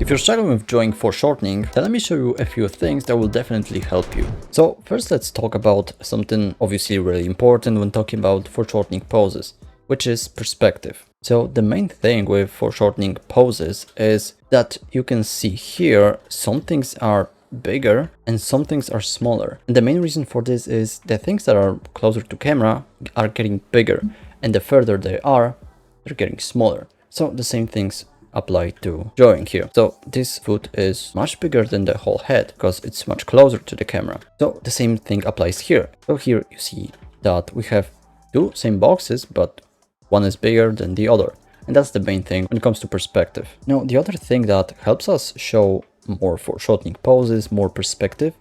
If you're struggling with drawing foreshortening, then let me show you a few things that will definitely help you. So first let's talk about something obviously really important when talking about foreshortening poses, which is perspective. So the main thing with foreshortening poses is that you can see here some things are bigger and some things are smaller. And the main reason for this is the things that are closer to camera are getting bigger, and the further they are, they're getting smaller. So the same things apply to drawing here. So this foot is much bigger than the whole head because it's much closer to the camera. So the same thing applies here. So here you see that we have two same boxes, but one is bigger than the other. And that's the main thing when it comes to perspective. Now, the other thing that helps us show more foreshortening poses, more perspective,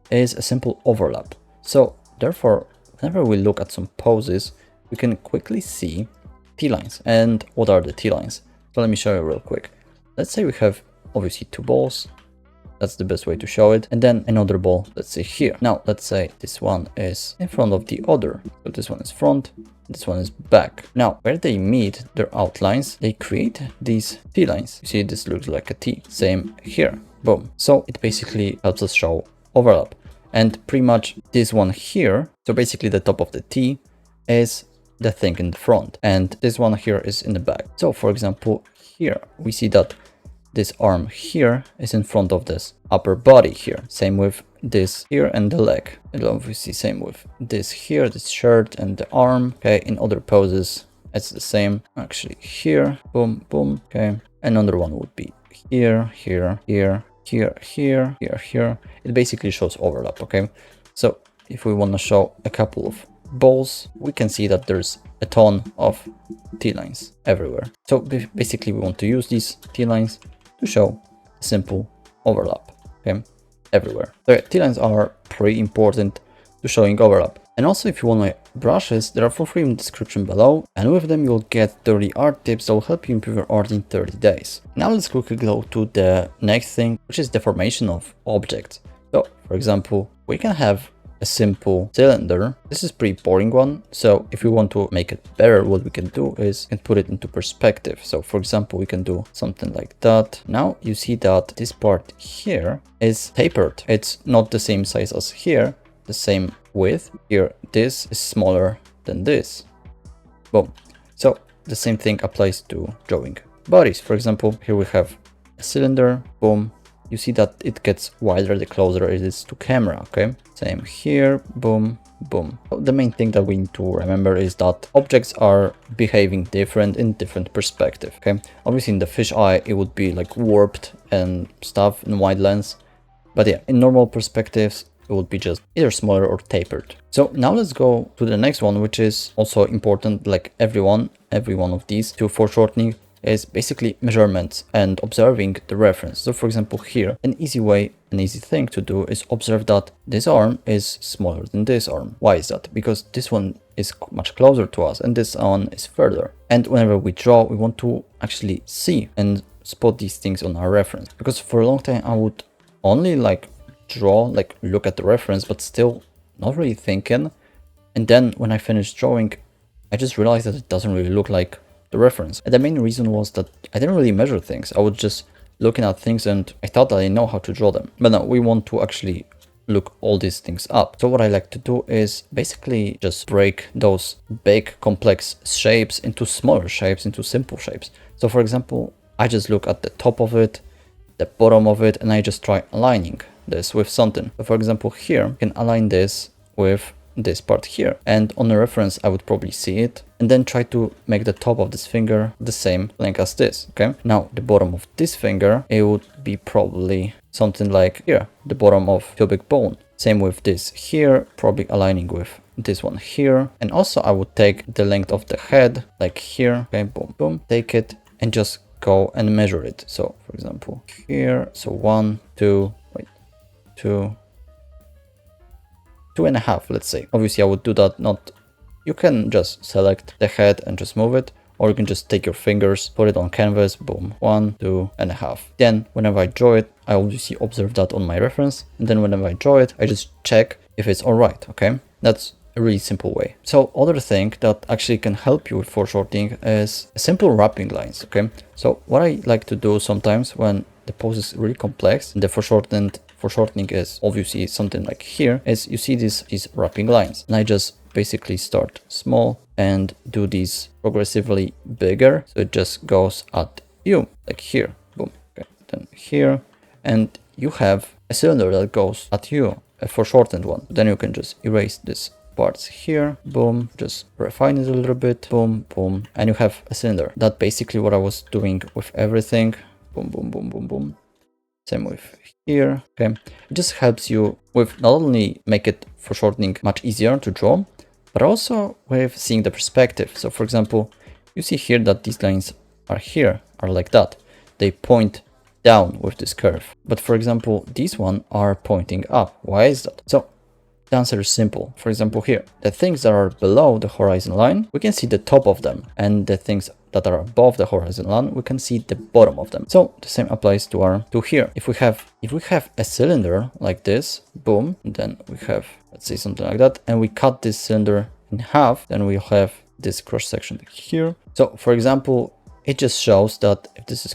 is a simple overlap. So therefore, whenever we look at some poses, we can quickly see T-lines. And what are the T-lines? So let me show you real quick. Let's say we have obviously two balls. That's the best way to show it. And then another ball, let's say here. Now, let's say this one is in front of the other. So this one is front, this one is back. Now, where they meet their outlines, they create these T-lines. You see, this looks like a T. Same here, boom. So it basically helps us show overlap. And pretty much this one here, so basically the top of the T is the thing in the front, and this one here is in the back. So for example, here we see that this arm here is in front of this upper body here. Same with this here and the leg. And obviously same with this here, this shirt and the arm. Okay, in other poses it's the same. Actually here, boom, boom. Okay, another one would be here, here, here, here, here, here, here. It basically shows overlap. Okay, so if we want to show a couple of balls, we can see that there's a ton of T-lines everywhere. So basically we want to use these T-lines to show a simple overlap, okay, everywhere. So T-lines are pretty important to showing overlap. And also if you want my brushes, they are for free in the description below, and with them you'll get 30 art tips that will help you improve your art in 30 days. Now let's quickly go to the next thing, which is deformation of objects. So for example, we can have a simple cylinder. This is pretty boring one. So if we want to make it better, what we can do is we can put it into perspective. So for example, we can do something like that. Now you see that this part here is tapered. It's not the same size as here, the same width. Here, this is smaller than this. Boom. So the same thing applies to drawing bodies. For example, here we have a cylinder, boom. You see that it gets wider the closer it is to camera, okay? Same here, boom, boom. The main thing that we need to remember is that objects are behaving different in different perspective, okay? Obviously in the fish eye, it would be like warped and stuff in wide lens. But yeah, in normal perspectives, it would be just either smaller or tapered. So now let's go to the next one, which is also important, like every one of these to foreshortening is basically measurements and observing the reference. So for example here, an easy thing to do is observe that this arm is smaller than this arm. Why is that? Because this one is much closer to us and this one is further. And whenever we draw, we want to actually see and spot these things on our reference. Because for a long time I would only like draw, like look at the reference, but still not really thinking. And then when I finished drawing, I just realized that it doesn't really look like the reference. And the main reason was that I didn't really measure things. I was just looking at things and I thought that I know how to draw them. But now we want to actually look all these things up. So what I like to do is basically just break those big complex shapes into smaller shapes, into simple shapes. So for example, I just look at the top of it, the bottom of it, and I just try aligning this with something. So for example, here you can align this with this part here, and on the reference I would probably see it and then try to make the top of this finger the same length as this. Okay, now the bottom of this finger, it would be probably something like here, the bottom of pubic bone. Same with this here, probably aligning with this one here. And also I would take the length of the head like here. Okay, boom, boom, take it and just go and measure it. So for example here, so 2.5, let's say. Obviously I would do that, not, you can just select the head and just move it, or you can just take your fingers, put it on canvas, boom, 2.5. Then whenever I draw it, I obviously observe that on my reference, and then whenever I draw it, I just check if it's all right. Okay, that's a really simple way. So other thing that actually can help you with foreshortening is simple wrapping lines. Okay, so what I like to do sometimes when the pose is really complex, and the foreshortening is obviously something like here, is you see these wrapping lines. And I just basically start small and do these progressively bigger. So it just goes at you, like here, boom, okay, then here, and you have a cylinder that goes at you, a foreshortened one. Then you can just erase this parts here, boom, just refine it a little bit, boom, boom, and you have a cylinder. That's basically what I was doing with everything, boom, boom, boom, boom, boom. Same with here, okay. It just helps you with not only make it foreshortening much easier to draw, but also with seeing the perspective. So for example, you see here that these lines are here, are like that. They point down with this curve. But for example, these one are pointing up. Why is that? So the answer is simple. For example, here, the things that are below the horizon line, we can see the top of them, and the things that are above the horizon line, we can see the bottom of them. So the same applies to here. If we have a cylinder like this, boom, then we have, let's say something like that, and we cut this cylinder in half, then we'll have this cross section here. So for example, it just shows that if this is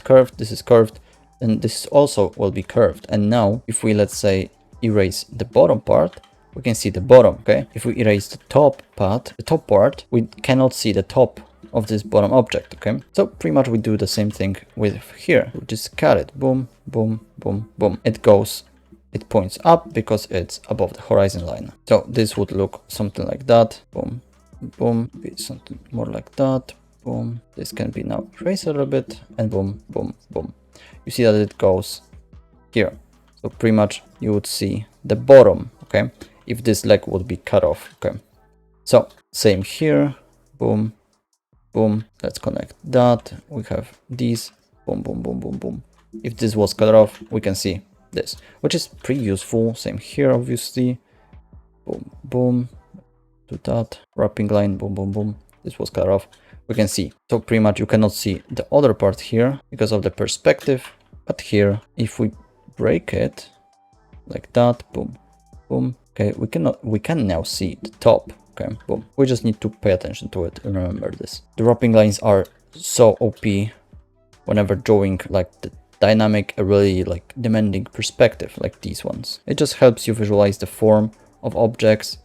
curved, then this also will be curved. And now if we, let's say, erase the bottom part, we can see the bottom, okay? If we erase the top part, we cannot see the top of this bottom object, okay? So pretty much we do the same thing with here. We just cut it, boom, boom, boom, boom. It points up because it's above the horizon line. So this would look something like that, boom, boom, be something more like that, boom. This can be now erased a little bit, and boom, boom, boom. You see that it goes here. So pretty much you would see the bottom, okay? If this leg would be cut off, okay? So same here, boom, boom. Let's connect that. We have these, boom, boom, boom, boom, boom. If this was cut off, we can see this, which is pretty useful. Same here, obviously, boom, boom, do that, wrapping line, boom, boom, boom. This was cut off, we can see. So pretty much you cannot see the other part here because of the perspective, but here, if we break it like that, boom, boom, okay, we can now see the top, okay, boom. We just need to pay attention to it and remember this. The wrapping lines are so OP whenever drawing like the dynamic, a really like demanding perspective like these ones. It just helps you visualize the form of objects,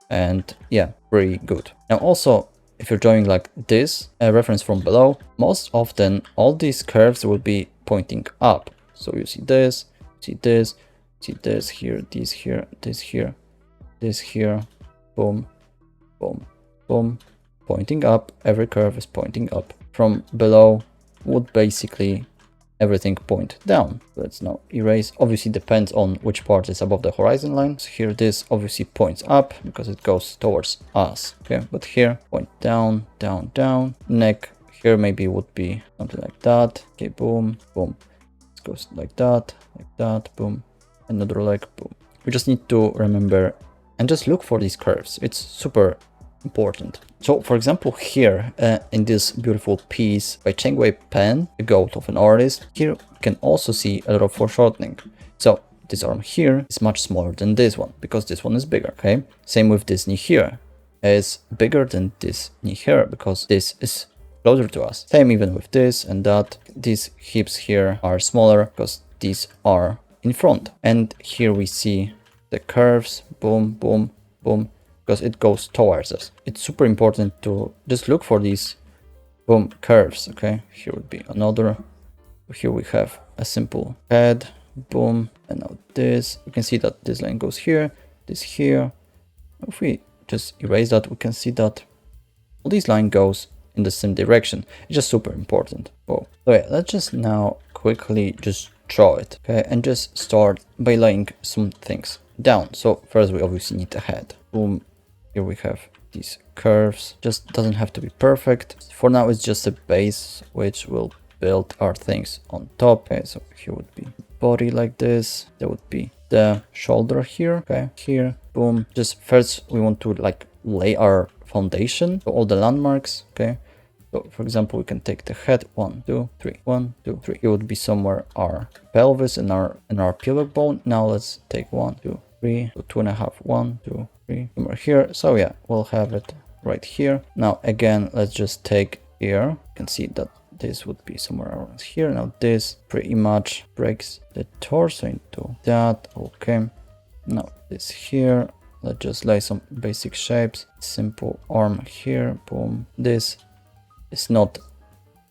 and yeah, pretty good. Now also, if you're drawing like this, a reference from below, most often all these curves will be pointing up. So you see this, see this, see this here, this here, this here, this here, boom, boom, boom, pointing up. Every curve is pointing up. From below would basically everything point down. Let's now erase. Obviously depends on which part is above the horizon line. So here this obviously points up because it goes towards us, okay? But here point down, down, down. Neck here maybe would be something like that. Okay, boom, boom. It goes like that, boom. Another leg, boom. We just need to remember and just look for these curves. It's super important. So for example, here in this beautiful piece by Cheng Wei Pen, the goat of an artist, here you can also see a lot of foreshortening. So this arm here is much smaller than this one because this one is bigger, okay? Same with this knee here is bigger than this knee here because this is closer to us. Same even with this and that. These hips here are smaller because these are in front. And here we see the curves, boom, boom, boom, because it goes towards us. It's super important to just look for these boom curves, okay? Here would be another. Here we have a simple head, boom, and now this. We can see that this line goes here, this here. If we just erase that, we can see that all these line goes in the same direction. It's just super important. Oh, so yeah, let's just now quickly just draw it, okay? And just start by laying some things down. So first we obviously need a head, boom. Here we have these curves, just doesn't have to be perfect. For now, it's just a base, which will build our things on top. Okay, so here would be body like this. There would be the shoulder here, okay, here, boom. Just first, we want to like lay our foundation, so all the landmarks, okay. So for example, we can take the head, 1, 2, 3, 1, 2, 3. It would be somewhere our pelvis and our pubic bone. Now let's take 1, 2, 3, so 2.5, 1, 2, 3, somewhere here. So yeah, we'll have it right here. Now again, let's just take here. You can see that this would be somewhere around here. Now this pretty much breaks the torso into that. Okay, now this here, let's just lay some basic shapes. Simple arm here, boom. This is not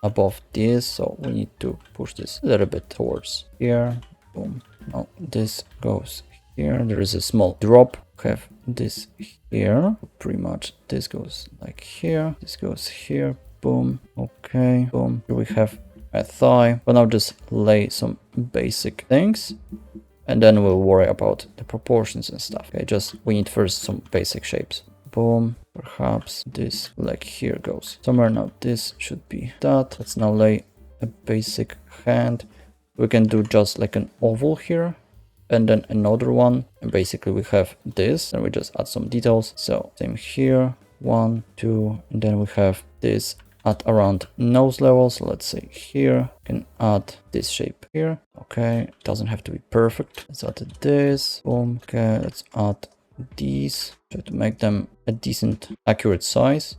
above this, so we need to push this a little bit towards here, boom. Now this goes here, there is a small drop. We have this here, pretty much this goes like here, this goes here, boom. Okay, boom. Here we have a thigh, but now just lay some basic things and then we'll worry about the proportions and stuff. Okay, just we need first some basic shapes. Boom. Perhaps this leg here goes somewhere. Now this should be that. Let's now lay a basic hand. We can do just like an oval here and then another one, and basically we have this, and we just add some details. So same here, 1, 2, and then we have this at around nose level. So let's say here, can add this shape here. Okay, it doesn't have to be perfect. Let's add this, boom. Okay, let's add these, try to make them a decent accurate size.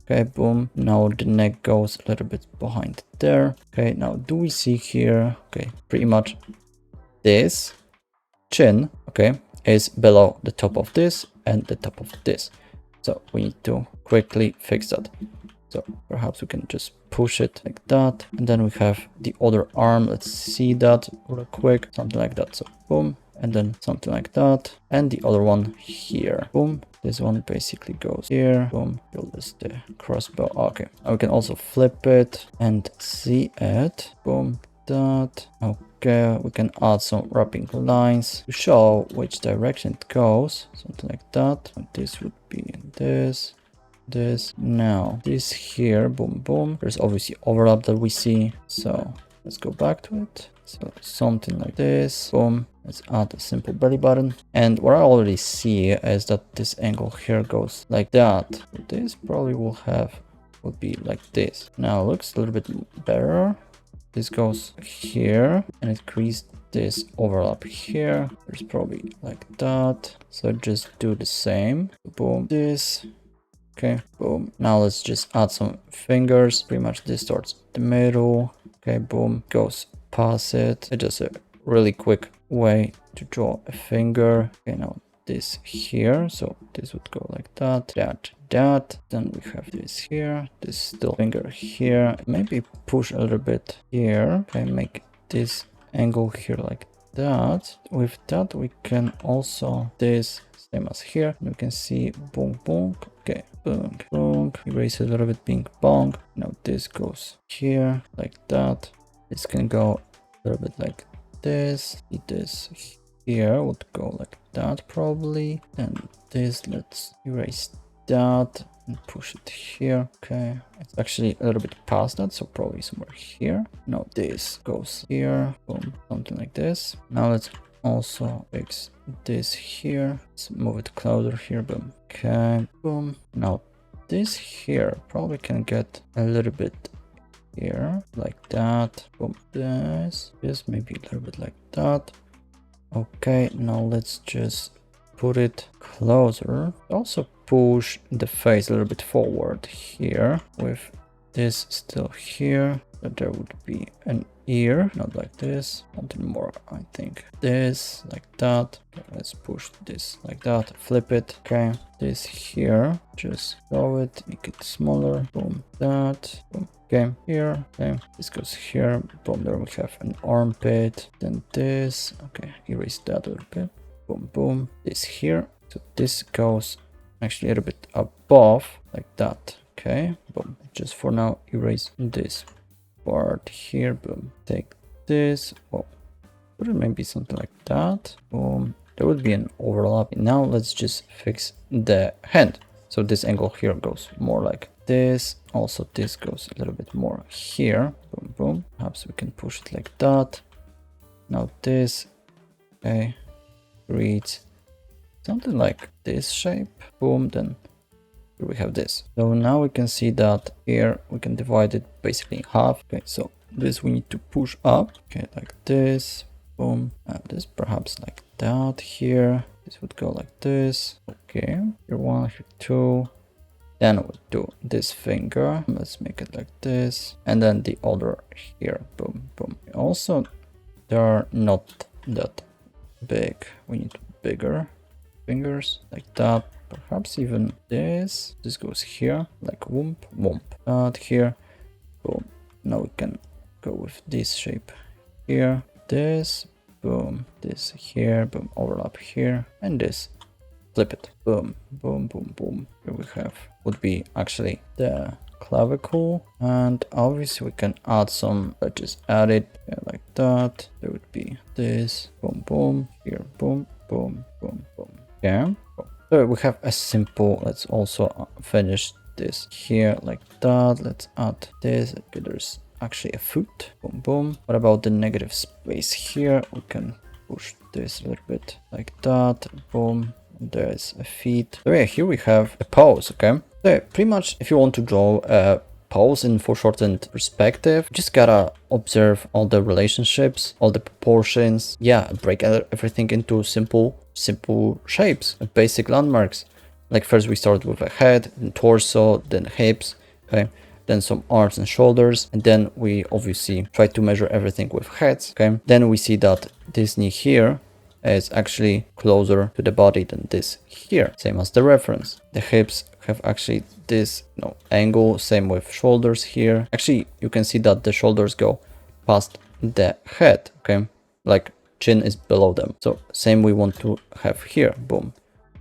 Okay, boom. Now the neck goes a little bit behind there. Okay, now do we see here? Okay, pretty much this chin, okay, is below the top of this and the top of this. So we need to quickly fix that. So perhaps we can just push it like that. And then we have the other arm. Let's see that real quick. Something like that. So boom. And then something like that. And the other one here. Boom. This one basically goes here. Boom. Build this the crossbow. Okay. And we can also flip it and see it. Boom. That. Okay. We can add some wrapping lines to show which direction it goes. Something like that. And this would be this. This now this here, boom boom. There's obviously overlap that we see, so let's go back to it. So something like this, boom. Let's add a simple belly button, and what I already see is that this angle here goes like that. So this probably would be like this. Now it looks a little bit better. This goes here and it creates this overlap here. There's probably like that, so just do the same. Boom, this. Okay, boom. Now let's just add some fingers. Pretty much this starts the middle. Okay, boom. Goes past it. It's just a really quick way to draw a finger. Okay, now this here. So this would go like that. That. Then we have this here. This still finger here. Maybe push a little bit here. Okay, make this angle here like that. With that, we can also this same as here. We can see boom, boom. Okay, boom, boom. Erase a little bit, bing, bong. Now this goes here like that. This can go a little bit like this. This here would go like that probably. And this, let's erase that and push it here. Okay, it's actually a little bit past that, so probably somewhere here. Now this goes here. Boom, something like this. Now let's also fix this here. Let's move it closer here. Boom. Okay, boom. Now this here probably can get a little bit here like that. Boom. This maybe a little bit like that. Okay, now let's just put it closer. Also push the face a little bit forward here with this still here. So there would be an ear, not like this, something more, I think. This like that. Okay, let's push this like that, flip it. Okay, this here, just throw it, make it smaller. Boom, that. Boom. Okay, here. Okay, this goes here. Boom, there we have an armpit. Then this. Okay, erase that a little bit. Boom, boom. This here. So this goes actually a little bit above, like that. Okay, boom. Just for now, erase this part here. Boom. Take this. Oh, put it maybe something like that. Boom. There would be an overlap. Now let's just fix the hand. So this angle here goes more like this. Also, this goes a little bit more here. Boom, boom. Perhaps we can push it like that. Now this. Okay. Create something like this shape. Boom. Then here we have this. So now we can see that here we can divide it basically in half. Okay, so this we need to push up. Okay, like this. Boom. And this perhaps like that here. This would go like this. Okay, here one, here two. Then we'll do this finger. Let's make it like this. And then the other here. Boom, boom. Also, they are not that big. We need bigger fingers like that. Perhaps even this. This goes here, like whoomp, whoomp. That here. Boom. Now we can go with this shape here. This. Boom. This here. Boom. Overlap here. And this. Flip it. Boom. Boom, boom, boom. Here we have would be actually the clavicle. And obviously we can add some. Let's just add it like that. There would be this. Boom, boom. Here. Boom, boom, boom, boom. Yeah. So we have a simple, let's also finish this here like that. Let's add this. Okay, there's actually a foot. Boom, boom. What about the negative space here? We can push this a little bit like that. Boom. There's a feet. So yeah, here we have a pose, okay? So yeah, pretty much if you want to draw a pose in foreshortened perspective, just gotta observe all the relationships, all the proportions. Yeah, break everything into simple shapes, basic landmarks. Like first we start with a head, then torso, then hips, okay, then some arms and shoulders, and then we obviously try to measure everything with heads, okay. Then we see that this knee here is actually closer to the body than this here, same as the reference. The hips have actually this angle, same with shoulders here. Actually, you can see that the shoulders go past the head, okay, like chin is below them. So same we want to have here. Boom,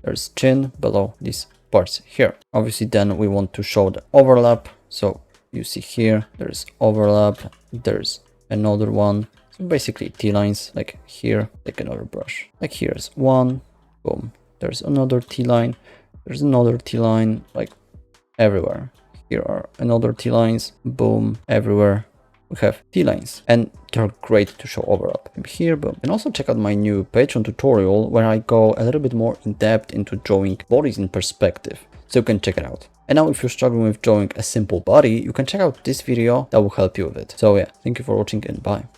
there's chin below these parts here. Obviously then we want to show the overlap. So you see here there's overlap, there's another one. So basically T-lines, like here, take another brush, like here's one, boom, there's another T-line, there's another T-line, like everywhere. Here are another T-lines, boom, everywhere we have T-lines, and they're great to show overlap. Here, boom. And also check out my new Patreon tutorial where I go a little bit more in depth into drawing bodies in perspective, so you can check it out. And now if you're struggling with drawing a simple body, you can check out this video that will help you with it. So yeah, thank you for watching and bye.